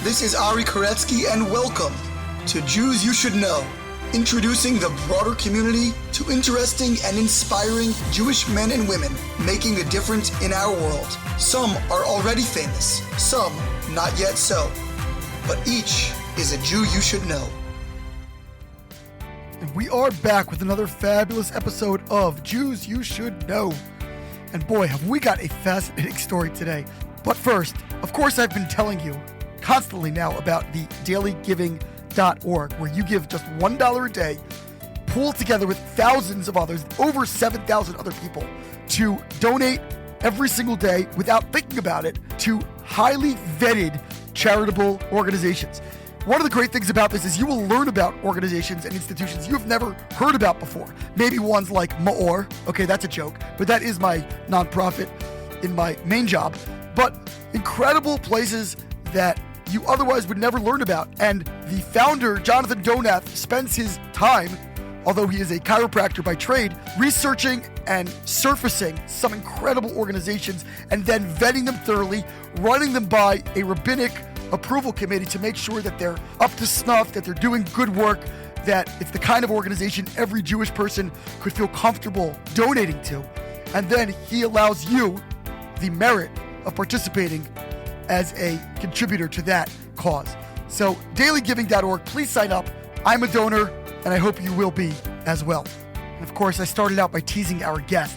This is Ari Koretsky, and welcome to Jews You Should Know, introducing the broader community to interesting and inspiring Jewish men and women making a difference in our world. Some are already famous, some not yet so, but each is a Jew you should know. And we are back with another fabulous episode of Jews You Should Know. And boy, have we got a fascinating story today. But first, of course, I've been telling you constantly now about the dailygiving.org, where you give just $1 a day, pooled together with thousands of others, over 7,000 other people, to donate every single day without thinking about it to highly vetted charitable organizations. One of the great things about this is you will learn about organizations and institutions you have never heard about before. Maybe ones like Maor. Okay, that's a joke, but that is my nonprofit in my main job. But incredible places that you otherwise would never learn about. And the founder, Jonathan Donath, spends his time, although he is a chiropractor by trade, researching and surfacing some incredible organizations and then vetting them thoroughly, running them by a rabbinic approval committee to make sure that they're up to snuff, that they're doing good work, that it's the kind of organization every Jewish person could feel comfortable donating to. And then he allows you the merit of participating as a contributor to that cause. So dailygiving.org, please sign up. I'm a donor, and I hope you will be as well. And of course, I started out by teasing our guest,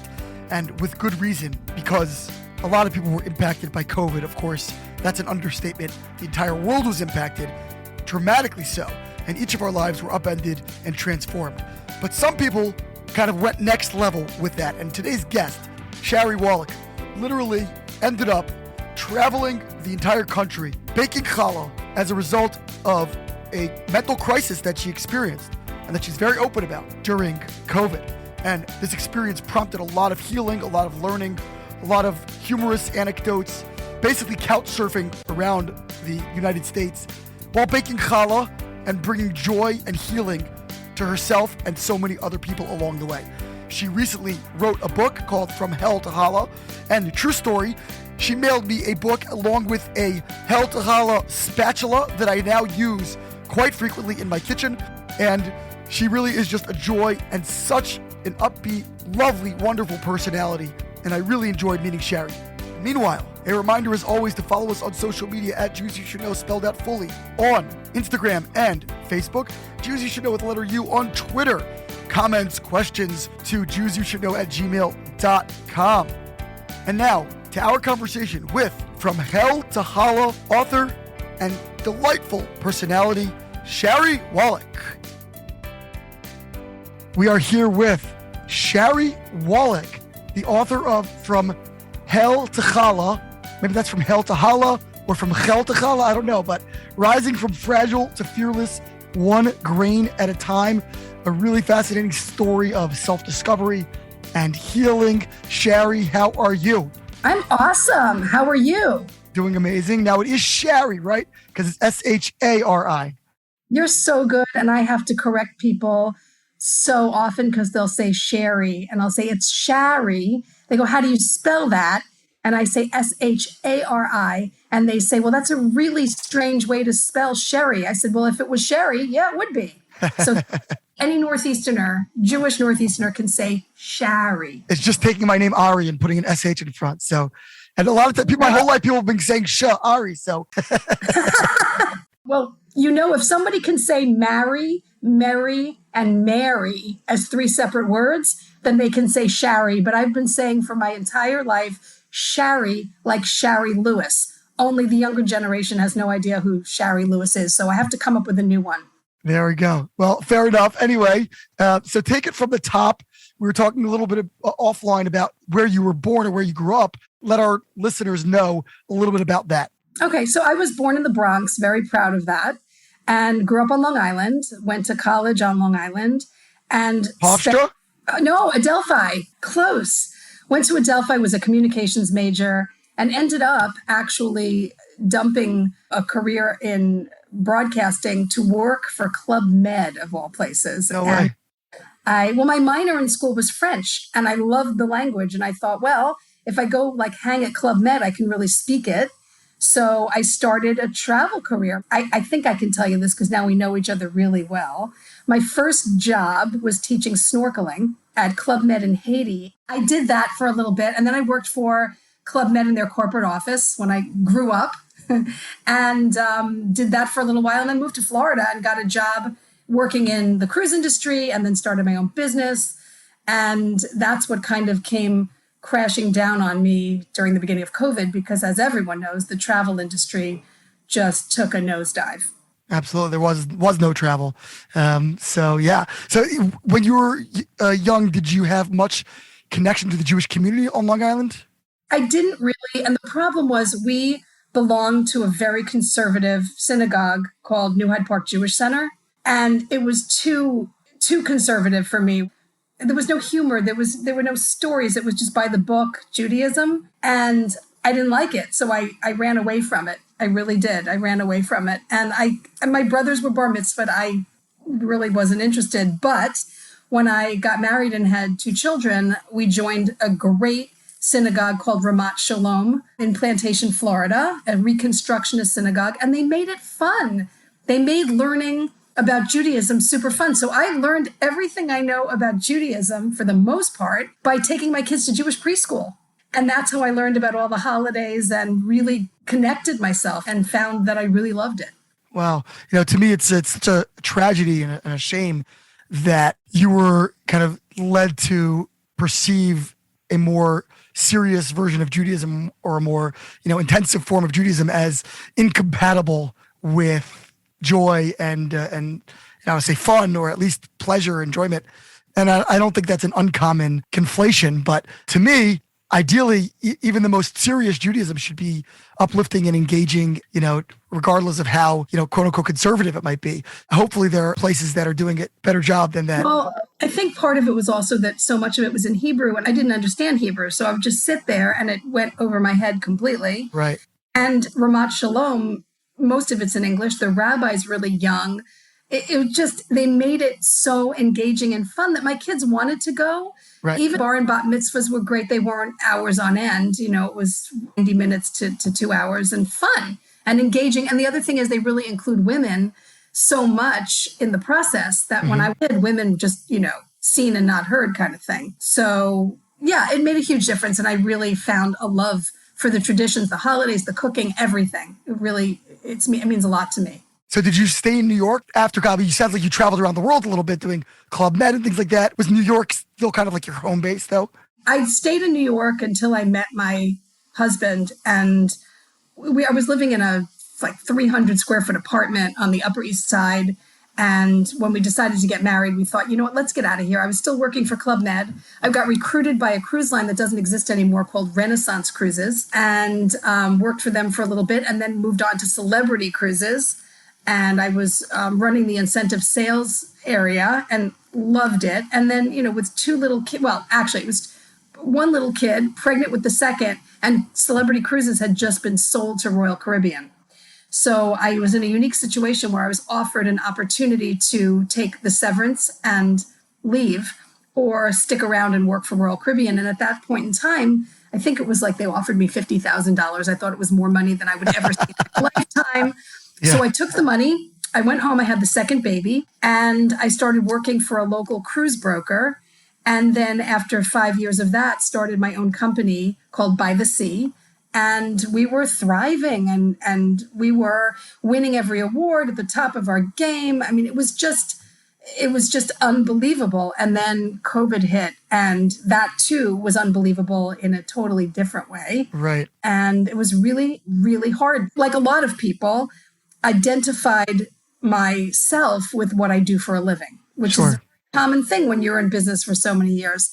and with good reason, because a lot of people were impacted by COVID, of course. That's an understatement. The entire world was impacted, dramatically so, and each of our lives were upended and transformed. But some people kind of went next level with that, and today's guest, Shari Wallack, literally ended up traveling the entire country, baking challah as a result of a mental crisis that she experienced and that she's very open about during COVID. And this experience prompted a lot of healing, a lot of learning, a lot of humorous anecdotes, basically couch surfing around the United States while baking challah and bringing joy and healing to herself and so many other people along the way. She recently wrote a book called From Hell to Hallah, and true story, she mailed me a book along with a Hell to Hallah spatula that I now use quite frequently in my kitchen, and she really is just a joy and such an upbeat, lovely, wonderful personality, and I really enjoyed meeting Shari. Meanwhile, a reminder as always to follow us on social media at Jews You Should Know spelled out fully on Instagram and Facebook, Jews You Should Know with the letter U on Twitter, comments, questions to jewsyoushouldknow@gmail.com. And now, to our conversation with From Hell to Hallah author and delightful personality, Shari Wallack. We are here with Shari Wallack, the author of From Hell to Challah. Maybe that's From Hell to Hallah or From Hell to Challah, I don't know, but rising from fragile to fearless, one grain at a time. A really fascinating story of self-discovery and healing. Shari, how are you? I'm awesome. How are you? Doing amazing. Now it is Shari, right? Because it's S-H-A-R-I. You're so good. And I have to correct people so often because they'll say Sherry and I'll say it's Shari. They go, how do you spell that? And I say S-H-A-R-I. And they say, well, that's a really strange way to spell Sherry. I said, well, if it was Sherry, yeah, it would be. So any Northeasterner, Jewish Northeasterner can say Shari. It's just taking my name Ari and putting an SH in front. So, and a lot of times, my whole life, people have been saying Ari. So, well, if somebody can say marry, Mary, and Mary as three separate words, then they can say Shari. But I've been saying for my entire life, Shari, like Shari Lewis. Only the younger generation has no idea who Shari Lewis is. So I have to come up with a new one. There we go. Well, fair enough. Anyway, so take it from the top. We were talking a little bit offline about where you were born or where you grew up. Let our listeners know a little bit about that. Okay, so I was born in the Bronx, very proud of that, and grew up on Long Island, went to college on Long Island. And Hofstra? No, Adelphi, close. Went to Adelphi, was a communications major, and ended up actually dumping a career in broadcasting to work for Club Med, of all places. No way. My minor in school was French, and I loved the language. And I thought, well, if I go hang at Club Med, I can really speak it. So I started a travel career. I think I can tell you this because now we know each other really well. My first job was teaching snorkeling at Club Med in Haiti. I did that for a little bit, and then I worked for Club Med in their corporate office when I grew up and did that for a little while, and then moved to Florida and got a job working in the cruise industry and then started my own business. And that's what kind of came crashing down on me during the beginning of COVID, because as everyone knows, the travel industry just took a nosedive. Absolutely. There was no travel. So when you were young, did you have much connection to the Jewish community on Long Island? I didn't really. And the problem was we belonged to a very conservative synagogue called New Hyde Park Jewish Center. And it was too conservative for me. There was no humor. There were no stories. It was just by the book Judaism. And I didn't like it. So I ran away from it. I really did. I ran away from it. And my brothers were bar mitzvahed. I really wasn't interested. But when I got married and had 2 children, we joined a great synagogue called Ramat Shalom in Plantation, Florida, a Reconstructionist synagogue. And they made it fun. They made learning about Judaism super fun. So I learned everything I know about Judaism, for the most part, by taking my kids to Jewish preschool. And that's how I learned about all the holidays and really connected myself and found that I really loved it. Wow. To me, it's such a tragedy and a shame that you were kind of led to perceive a more serious version of Judaism, or a more, intensive form of Judaism, as incompatible with joy and I would say fun, or at least pleasure, enjoyment. And I don't think that's an uncommon conflation. But to me, ideally, even the most serious Judaism should be uplifting and engaging, regardless of how, quote unquote, conservative it might be. Hopefully there are places that are doing a better job than that. Well, I think part of it was also that so much of it was in Hebrew and I didn't understand Hebrew. So I would just sit there and it went over my head completely. Right. And Ramat Shalom, most of it's in English. The rabbi's really young. It just, they made it so engaging and fun that my kids wanted to go. Right. Even bar and bat mitzvahs were great. They weren't hours on end. It was 90 minutes to 2 hours, and fun and engaging. And the other thing is they really include women so much in the process that when I did, women just, seen and not heard kind of thing. So yeah, it made a huge difference. And I really found a love for the traditions, the holidays, the cooking, everything. It means a lot to me. So did you stay in New York after college? You sound like you traveled around the world a little bit doing Club Med and things like that. Was New York still kind of like your home base though? I stayed in New York until I met my husband, and I was living in a 300 square foot apartment on the Upper East Side. And when we decided to get married, we thought, let's get out of here. I was still working for Club Med. I got recruited by a cruise line that doesn't exist anymore called Renaissance Cruises, and worked for them for a little bit, and then moved on to Celebrity Cruises. And I was running the incentive sales area and loved it. And then, with 2 little kids, well, actually it was 1 little kid pregnant with the second, and Celebrity Cruises had just been sold to Royal Caribbean. So I was in a unique situation where I was offered an opportunity to take the severance and leave, or stick around and work for Royal Caribbean. And at that point in time, I think it was like they offered me $50,000. I thought it was more money than I would ever see in my lifetime. Yeah. So I took the money, I went home, I had the second baby, and I started working for a local cruise broker. And then after 5 years of that, started my own company called By the Sea. And we were thriving and we were winning every award at the top of our game. I mean, it was just unbelievable. And then COVID hit, and that too was unbelievable in a totally different way. Right. And it was really, really hard. Like a lot of people, identified myself with what I do for a living, which is a common thing when you're in business for so many years.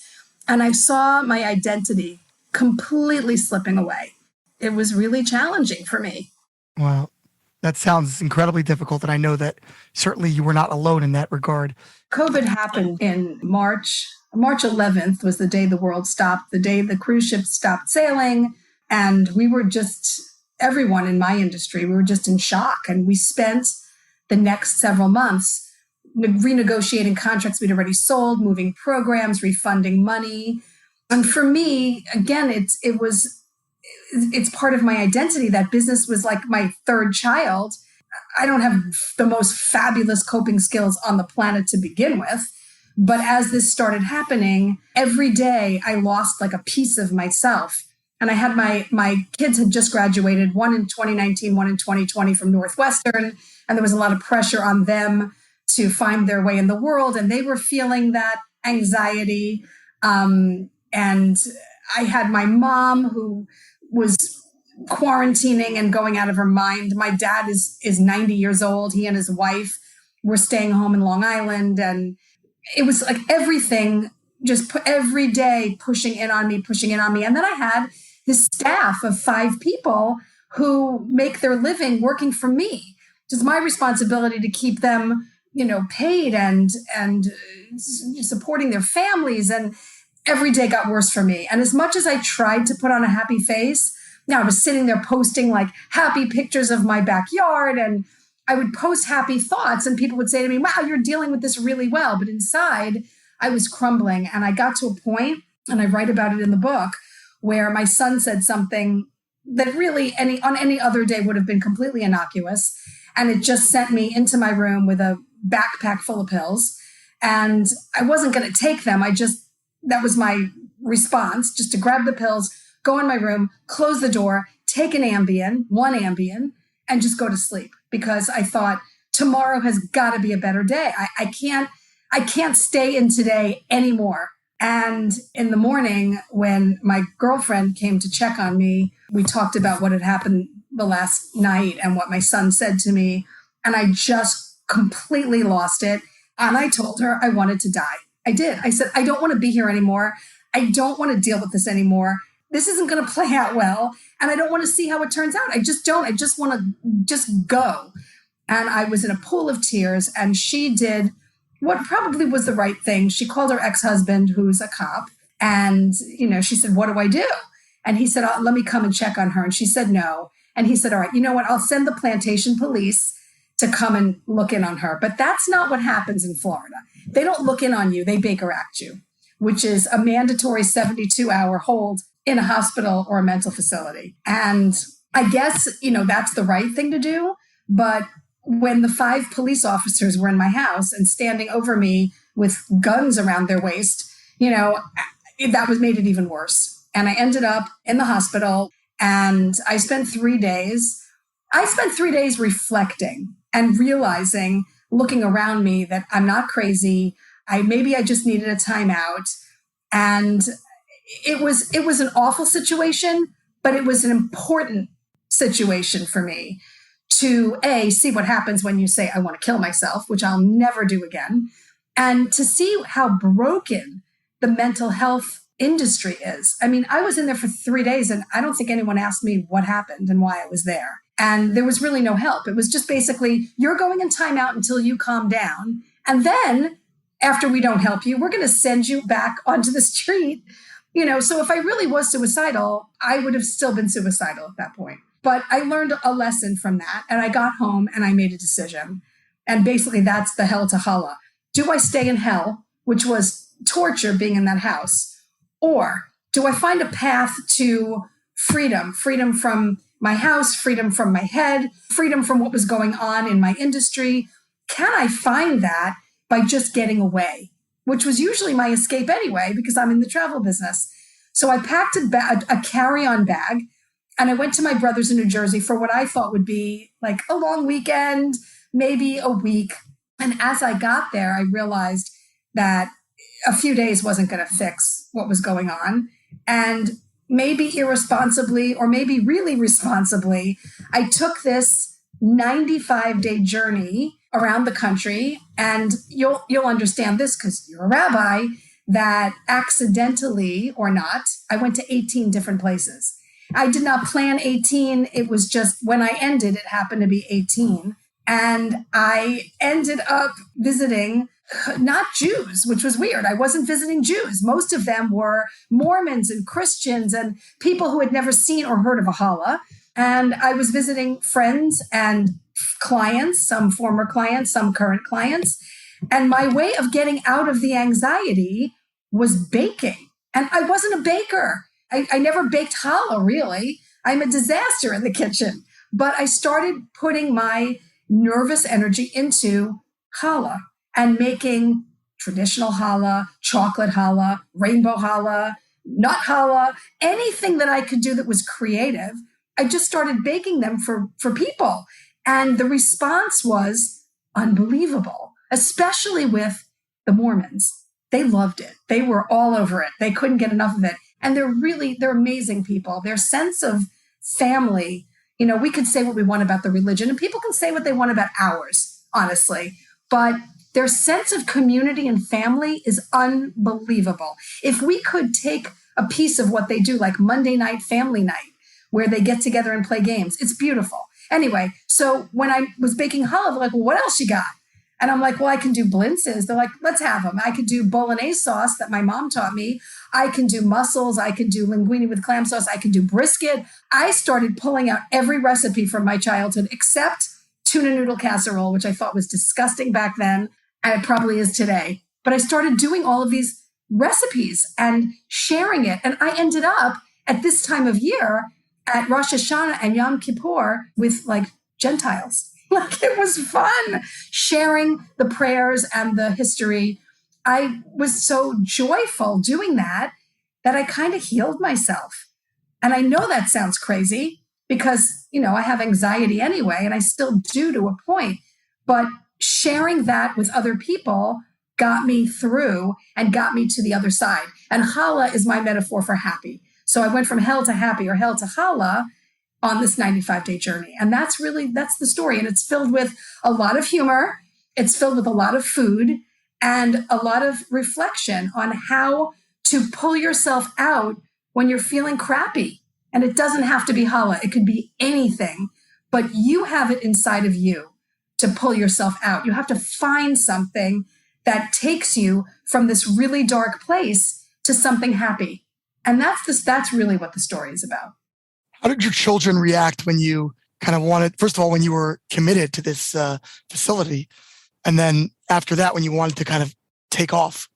And I saw my identity completely slipping away. It was really challenging for me. Wow. That sounds incredibly difficult. And I know that certainly you were not alone in that regard. COVID happened in March. March 11th was the day the world stopped, the day the cruise ships stopped sailing. And we were just, everyone in my industry, we were just in shock. And we spent the next several months renegotiating contracts we'd already sold, moving programs, refunding money. And for me, again, it it's part of my identity. That business was like my third child. I don't have the most fabulous coping skills on the planet to begin with. But as this started happening, every day I lost like a piece of myself. And I had my kids had just graduated, one in 2019, one in 2020 from Northwestern. And there was a lot of pressure on them to find their way in the world. And they were feeling that anxiety. And I had my mom who was quarantining and going out of her mind. My dad is 90 years old. He and his wife were staying home in Long Island. And it was like everything just every day pushing in on me. And then I had this staff of 5 people who make their living working for me. It's my responsibility to keep them, paid and supporting their families. And every day got worse for me. And as much as I tried to put on a happy face, I was sitting there posting like happy pictures of my backyard, and I would post happy thoughts, and people would say to me, wow, you're dealing with this really well. But inside I was crumbling. And I got to a point, and I write about it in the book, where my son said something that really on any other day would have been completely innocuous. And it just sent me into my room with a backpack full of pills. And I wasn't going to take them. That was my response, just to grab the pills, go in my room, close the door, take one Ambien, and just go to sleep. Because I thought tomorrow has got to be a better day. I can't stay in today anymore. And in the morning, when my girlfriend came to check on me, we talked about what had happened the last night and what my son said to me. And I just completely lost it. And I told her I wanted to die. I did. I said, I don't want to be here anymore. I don't want to deal with this anymore. This isn't going to play out well. And I don't want to see how it turns out. I just don't. I just want to just go. And I was in a pool of tears. And she did what probably was the right thing. She called her ex-husband, who's a cop. And, she said, what do I do? And he said, let me come and check on her. And she said, no. And he said, all right, you know what? I'll send the plantation police to come and look in on her. But that's not what happens in Florida. They don't look in on you. They Baker Act you, which is a mandatory 72-hour hold in a hospital or a mental facility. And I guess, that's the right thing to do. But when the 5 police officers were in my house and standing over me with guns around their waist, that made it even worse. And I ended up in the hospital, and I spent 3 days. I spent 3 days reflecting and realizing, looking around me, that I'm not crazy. Maybe I just needed a timeout. And it was an awful situation, but it was an important situation for me to see what happens when you say, I want to kill myself, which I'll never do again. And to see how broken the mental health industry is. I mean, I was in there for 3 days, and I don't think anyone asked me what happened and why I was there. And there was really no help. It was just basically, you're going in timeout until you calm down. And then after we don't help you, we're going to send you back onto the street. So if I really was suicidal, I would have still been suicidal at that point. But I learned a lesson from that. And I got home and I made a decision. And basically that's the hell to Hallah. Do I stay in hell, which was torture being in that house? Or do I find a path to freedom from my house, freedom from my head, freedom from what was going on in my industry? Can I find that by just getting away, which was usually my escape anyway, because I'm in the travel business. So I packed a carry-on bag, and I went to my brother's in New Jersey for what I thought would be like a long weekend, maybe a week. And as I got there, I realized that a few days wasn't going to fix what was going on. And maybe irresponsibly, or maybe really responsibly, I took this 95-day journey around the country. And you'll understand this because you're a rabbi, that accidentally or not, I went to 18 different places. I did not plan 18. It was just when I ended, it happened to be 18. And I ended up visiting not Jews, which was weird. I wasn't visiting Jews. Most of them were Mormons and Christians and people who had never seen or heard of a Hallah. And I was visiting friends and clients, some former clients, some current clients. And my way of getting out of the anxiety was baking. And I wasn't a baker. I never baked challah, really. I'm a disaster in the kitchen. But I started putting my nervous energy into challah and making traditional challah, chocolate challah, rainbow challah, nut challah, anything that I could do that was creative. I just started baking them for people. And the response was unbelievable, especially with the Mormons. They loved it. They were all over it. They couldn't get enough of it. And they're amazing people. Their sense of family, we could say what we want about the religion and people can say what they want about ours, honestly. But their sense of community and family is unbelievable. If we could take a piece of what they do, like Monday night family night, where they get together and play games, it's beautiful. Anyway, so when I was baking challah, they're like, well, what else you got? And I'm like, well, I can do blintzes. They're like, let's have them. I could do bolognese sauce that my mom taught me. I can do mussels. I can do linguine with clam sauce. I can do brisket. I started pulling out every recipe from my childhood except tuna noodle casserole, which I thought was disgusting back then, and it probably is today. But I started doing all of these recipes and sharing it. And I ended up at this time of year at Rosh Hashanah and Yom Kippur with like Gentiles. Like it was fun sharing the prayers and the history. I was so joyful doing that I kind of healed myself. And I know that sounds crazy because, I have anxiety anyway, and I still do to a point. But sharing that with other people got me through and got me to the other side. And Hallah is my metaphor for happy. So I went from hell to happy or hell to Hallah on this 95-day journey. And that's the story. And it's filled with a lot of humor. It's filled with a lot of food and a lot of reflection on how to pull yourself out when you're feeling crappy. And it doesn't have to be Hallah. It could be anything, but you have it inside of you to pull yourself out. You have to find something that takes you from this really dark place to something happy. And that's really what the story is about. How did your children react when you kind of wanted, first of all, when you were committed to this facility, and then after that, when you wanted to kind of take off?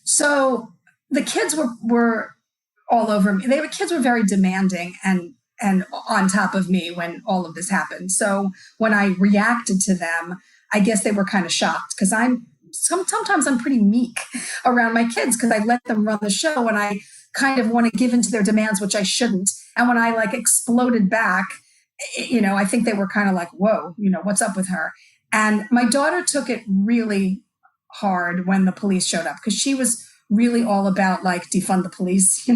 So the kids were all over me. Kids were very demanding and on top of me when all of this happened. So when I reacted to them, I guess they were kind of shocked because sometimes I'm pretty meek around my kids because I let them run the show and I kind of want to give into their demands, which I shouldn't. And when I exploded back, I think they were kind of like, whoa, what's up with her? And my daughter took it really hard when the police showed up because she was really all about defund the police,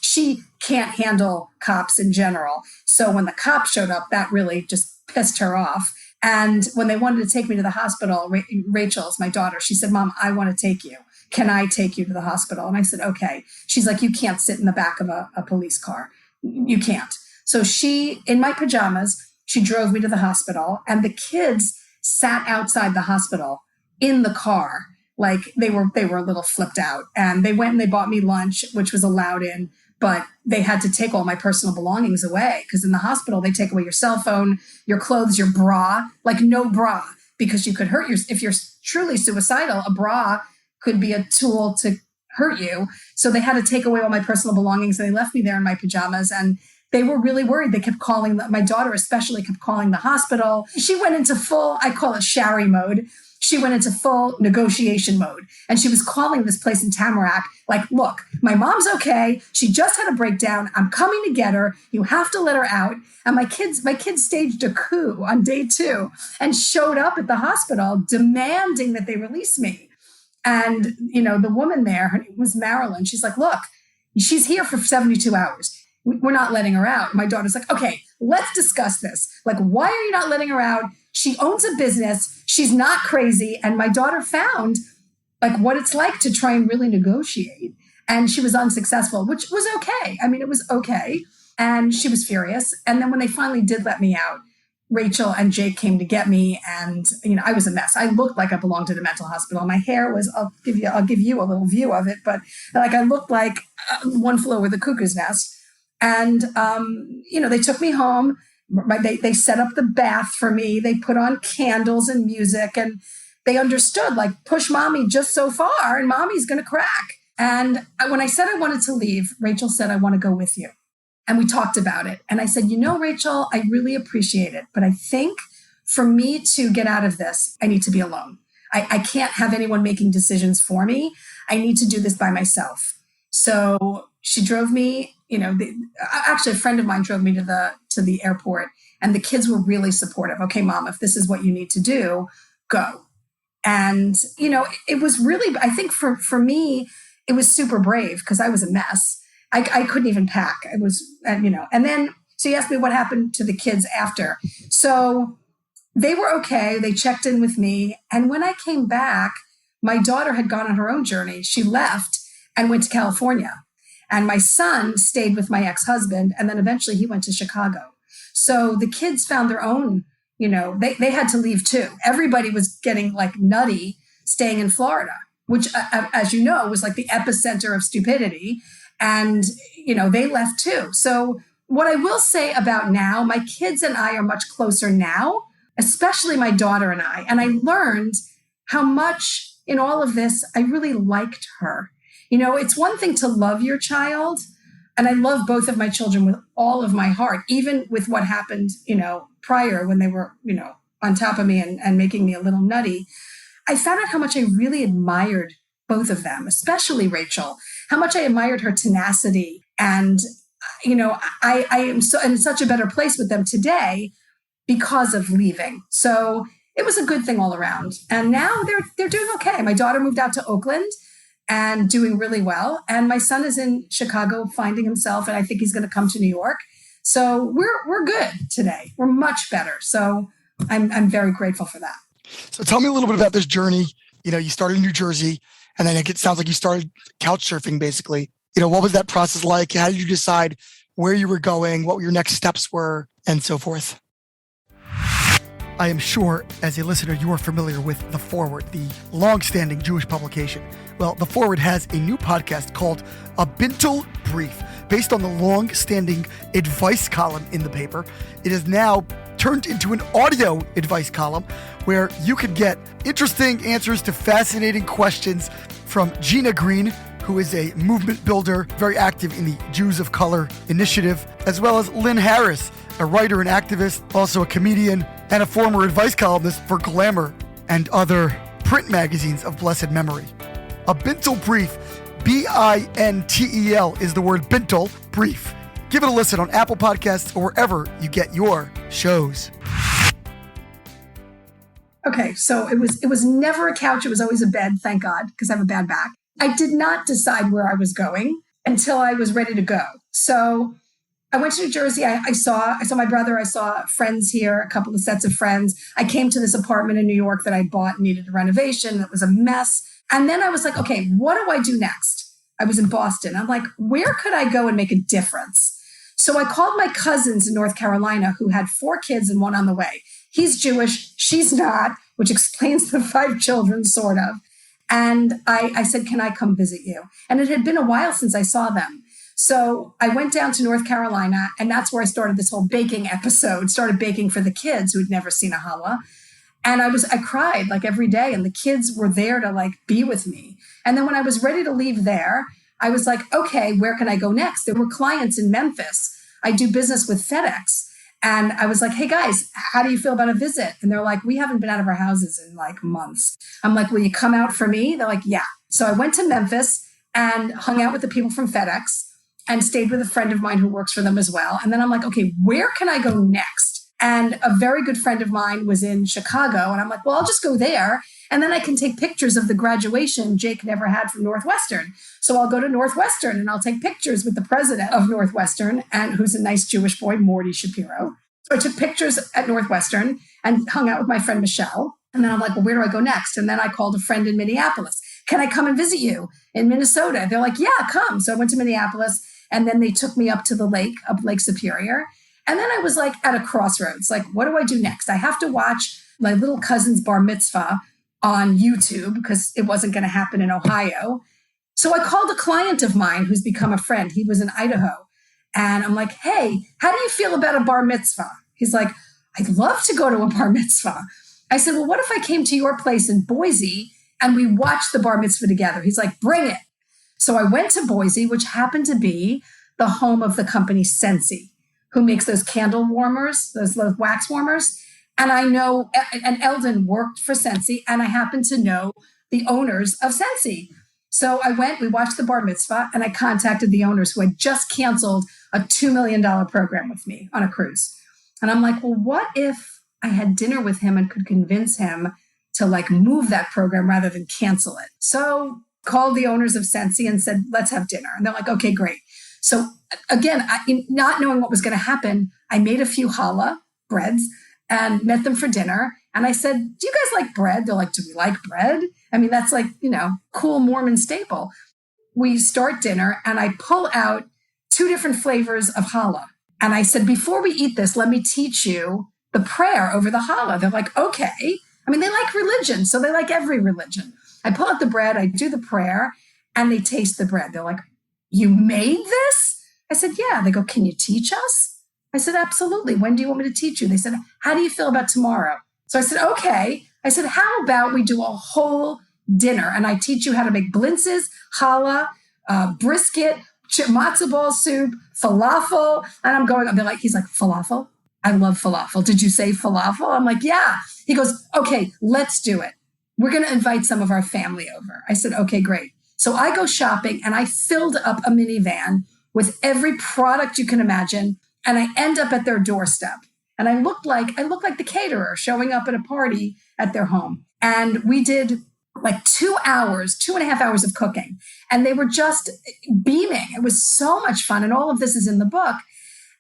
she can't handle cops in general. So when the cops showed up, that really just pissed her off. And when they wanted to take me to the hospital, Rachel's my daughter, she said, Mom, I want to take you. Can I take you to the hospital? And I said, okay. She's like, you can't sit in the back of a police car. You can't. So she, in my pajamas, she drove me to the hospital and the kids sat outside the hospital in the car. They were a little flipped out and they went and they bought me lunch, which was allowed in, but they had to take all my personal belongings away because in the hospital, they take away your cell phone, your clothes, your bra, no bra, because you could hurt if you're truly suicidal, a bra could be a tool to hurt you. So they had to take away all my personal belongings and they left me there in my pajamas and they were really worried. They kept calling, my daughter especially kept calling the hospital. She went into full, I call it Shari mode. She went into full negotiation mode and she was calling this place in Tamarack look, my mom's okay. She just had a breakdown. I'm coming to get her. You have to let her out. And my kids staged a coup on day 2 and showed up at the hospital demanding that they release me. And, the woman there, her name was Marilyn. She's like, look, she's here for 72 hours. We're not letting her out. My daughter's like, okay, let's discuss this. Why are you not letting her out? She owns a business. She's not crazy. And my daughter found what it's like to try and really negotiate. And she was unsuccessful, which was okay. I mean, it was okay. And she was furious. And then when they finally did let me out, Rachel and Jake came to get me. And, I was a mess. I looked like I belonged to the mental hospital. My hair was, I'll give you a little view of it. But I looked like one flew over the cuckoo's nest. And, they took me home. They set up the bath for me. They put on candles and music and they understood push mommy just so far and mommy's going to crack. And when I said I wanted to leave, Rachel said, I want to go with you. and we talked about it. And I said, Rachel, I really appreciate it, but I think for me to get out of this, I need to be alone. I can't have anyone making decisions for me. I need to do this by myself. So she drove me, actually a friend of mine drove me to the airport, and the kids were really supportive. Okay, Mom, if this is what you need to do, go. And, it was really, I think for me, it was super brave because I was a mess. I couldn't even pack. I was, and then, so he asked me what happened to the kids after. So they were okay. They checked in with me. And when I came back, my daughter had gone on her own journey. She left and went to California. And my son stayed with my ex-husband. And then eventually he went to Chicago. So the kids found their own, they had to leave too. Everybody was getting like nutty staying in Florida, which, as you know, was like the epicenter of stupidity. And, they left too. So what I will say about now, my kids and I are much closer now, especially my daughter and I. And I learned how much in all of this, I really liked her. It's one thing to love your child. And I love both of my children with all of my heart, even with what happened, prior when they were, on top of me and making me a little nutty. I found out how much I really admired both of them, especially Rachel, how much I admired her tenacity. And, I am so in such a better place with them today because of leaving. So it was a good thing all around. And now they're doing okay. My daughter moved out to Oakland and doing really well. And my son is in Chicago finding himself, and I think he's going to come to New York. So we're good today. We're much better. So I'm very grateful for that. So tell me a little bit about this journey. You started in New Jersey, and then it sounds like you started couch surfing, basically. What was that process like? How did you decide where you were going, what your next steps were, and so forth? I am sure, as a listener, you are familiar with The Forward, the long-standing Jewish publication. Well, The Forward has a new podcast called Untitled Brief, based on the long-standing advice column in the paper. It is now turned into an audio advice column where you can get interesting answers to fascinating questions from Gina Green, who is a movement builder, very active in the Jews of Color initiative, as well as Lynn Harris, a writer and activist, also a comedian, and a former advice columnist for Glamour and other print magazines of blessed memory. A Bintel Brief, B-I-N-T-E-L, is the word Bintel Brief. Give it a listen on Apple Podcasts or wherever you get your shows. Okay, so it was never a couch. It was always a bed, thank God, because I have a bad back. I did not decide where I was going until I was ready to go. So I went to New Jersey. I saw my brother. I saw friends here, a couple of sets of friends. I came to this apartment in New York that I bought and needed a renovation. It was a mess. And then I was like, okay, what do I do next? I was in Boston. I'm like, where could I go and make a difference? So I called my cousins in North Carolina who had 4 kids and one on the way. He's Jewish. She's not, which explains the 5 children, sort of. And I said, can I come visit you? And it had been a while since I saw them. So I went down to North Carolina, and that's where I started this whole baking episode, started baking for the kids who'd never seen a challah. And I cried like every day, and the kids were there to like be with me. And then when I was ready to leave there, I was like, okay, where can I go next? There were clients in Memphis. I do business with FedEx. And I was like, hey guys, how do you feel about a visit? And they're like, we haven't been out of our houses in like months. I'm like, will you come out for me? They're like, yeah. So I went to Memphis and hung out with the people from FedEx and stayed with a friend of mine who works for them as well. And then I'm like, okay, where can I go next? And a very good friend of mine was in Chicago. And I'm like, well, I'll just go there. And then I can take pictures of the graduation Jake never had from Northwestern. So I'll go to Northwestern and I'll take pictures with the president of Northwestern, and who's a nice Jewish boy, Morty Shapiro. So I took pictures at Northwestern and hung out with my friend Michelle. And then I'm like, well, where do I go next? And then I called a friend in Minneapolis. Can I come and visit you in Minnesota? They're like, yeah, come. So I went to Minneapolis, and then they took me up to the lake, up Lake Superior. And then I was like at a crossroads. Like, what do I do next? I have to watch my little cousin's bar mitzvah on YouTube because it wasn't going to happen in Ohio. So I called a client of mine who's become a friend. He was in Idaho. And I'm like, hey, how do you feel about a bar mitzvah? He's like, I'd love to go to a bar mitzvah. I said, well, what if I came to your place in Boise and we watched the bar mitzvah together? He's like, bring it. So I went to Boise, which happened to be the home of the company Scentsy, who makes those candle warmers, those wax warmers. And I know, and Eldon worked for Scentsy, and I happen to know the owners of Scentsy. So I went, we watched the bar mitzvah, and I contacted the owners who had just canceled a $2 million program with me on a cruise. And I'm like, well, what if I had dinner with him and could convince him to like move that program rather than cancel it? So called the owners of Scentsy and said, let's have dinner. And they're like, okay, great. So again, not knowing what was going to happen, I made a few challah breads and met them for dinner. And I said, do you guys like bread? They're like, do we like bread? I mean, that's like, cool Mormon staple. We start dinner and I pull out 2 different flavors of challah. And I said, before we eat this, let me teach you the prayer over the challah. They're like, okay. I mean, they like religion, so they like every religion. I pull out the bread, I do the prayer, and they taste the bread. They're like, you made this? I said, yeah. They go, can you teach us? I said, absolutely. When do you want me to teach you? They said, how do you feel about tomorrow? So I said, okay. I said, how about we do a whole dinner and I teach you how to make blintzes, challah, brisket, matzo ball soup, falafel. And I'm going, they're like, he's like, falafel? I love falafel. Did you say falafel? I'm like, yeah. He goes, okay, let's do it. We're going to invite some of our family over. I said, okay, great. So I go shopping and I filled up a minivan with every product you can imagine. And I end up at their doorstep. And I look like the caterer showing up at a party at their home. And we did like 2.5 hours of cooking. And they were just beaming. It was so much fun. And all of this is in the book.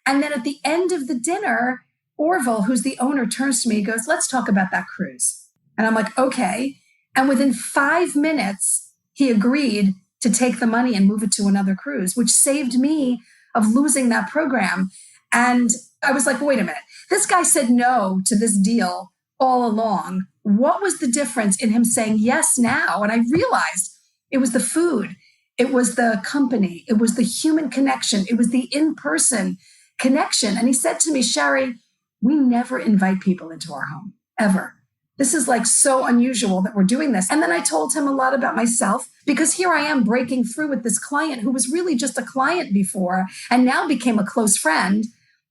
And then at the end of the dinner, Orville, who's the owner, turns to me and goes, let's talk about that cruise. And I'm like, okay. And within 5 minutes, he agreed to take the money and move it to another cruise, which saved me of losing that program. And I was like, wait a minute. This guy said no to this deal all along. What was the difference in him saying yes now? And I realized it was the food. It was the company. It was the human connection. It was the in-person connection. And he said to me, Shari, we never invite people into our home, ever. This is like so unusual that we're doing this. And then I told him a lot about myself because here I am breaking through with this client who was really just a client before and now became a close friend.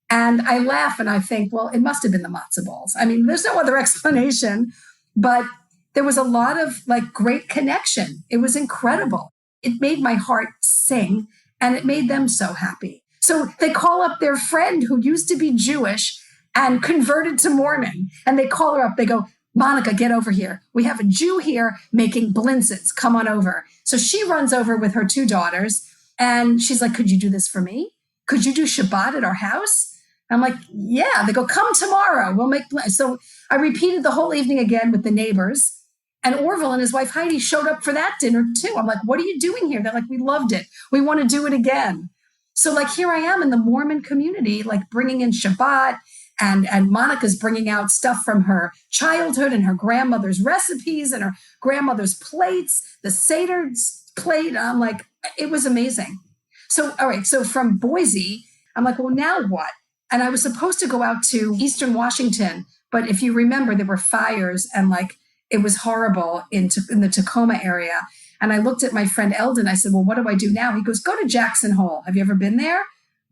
And I laugh and I think, well, it must have been the matzo balls. I mean, there's no other explanation, but there was a lot of like great connection. It was incredible. It made my heart sing and it made them so happy. So they call up their friend who used to be Jewish and converted to Mormon. And they call her up. They go, Monica, get over here. We have a Jew here making blintzes. Come on over. So she runs over with her 2 daughters. And she's like, could you do this for me? Could you do Shabbat at our house? I'm like, yeah. They go, come tomorrow. We'll make. So I repeated the whole evening again with the neighbors. And Orville and his wife Heidi showed up for that dinner too. I'm like, what are you doing here? They're like, we loved it. We want to do it again. So like here I am in the Mormon community, like bringing in Shabbat. And Monica's bringing out stuff from her childhood and her grandmother's recipes and her grandmother's plates, the Seder plate. I'm like, it was amazing. So, all right. So from Boise, I'm like, well, now what? And I was supposed to go out to Eastern Washington. But if you remember, there were fires and like it was horrible in the Tacoma area. And I looked at my friend Eldon. I said, well, what do I do now? He goes, go to Jackson Hole. Have you ever been there?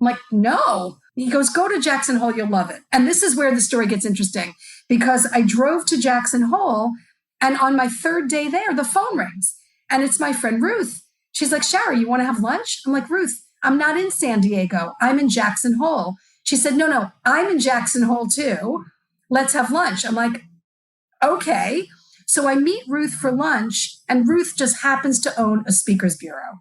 I'm like, no. He goes, go to Jackson Hole. You'll love it. And this is where the story gets interesting because I drove to Jackson Hole and on my 3rd day there, the phone rings and it's my friend Ruth. She's like, Shari, you want to have lunch? I'm like, Ruth, I'm not in San Diego. I'm in Jackson Hole. She said, no, I'm in Jackson Hole too. Let's have lunch. I'm like, okay. So I meet Ruth for lunch and Ruth just happens to own a speakers bureau.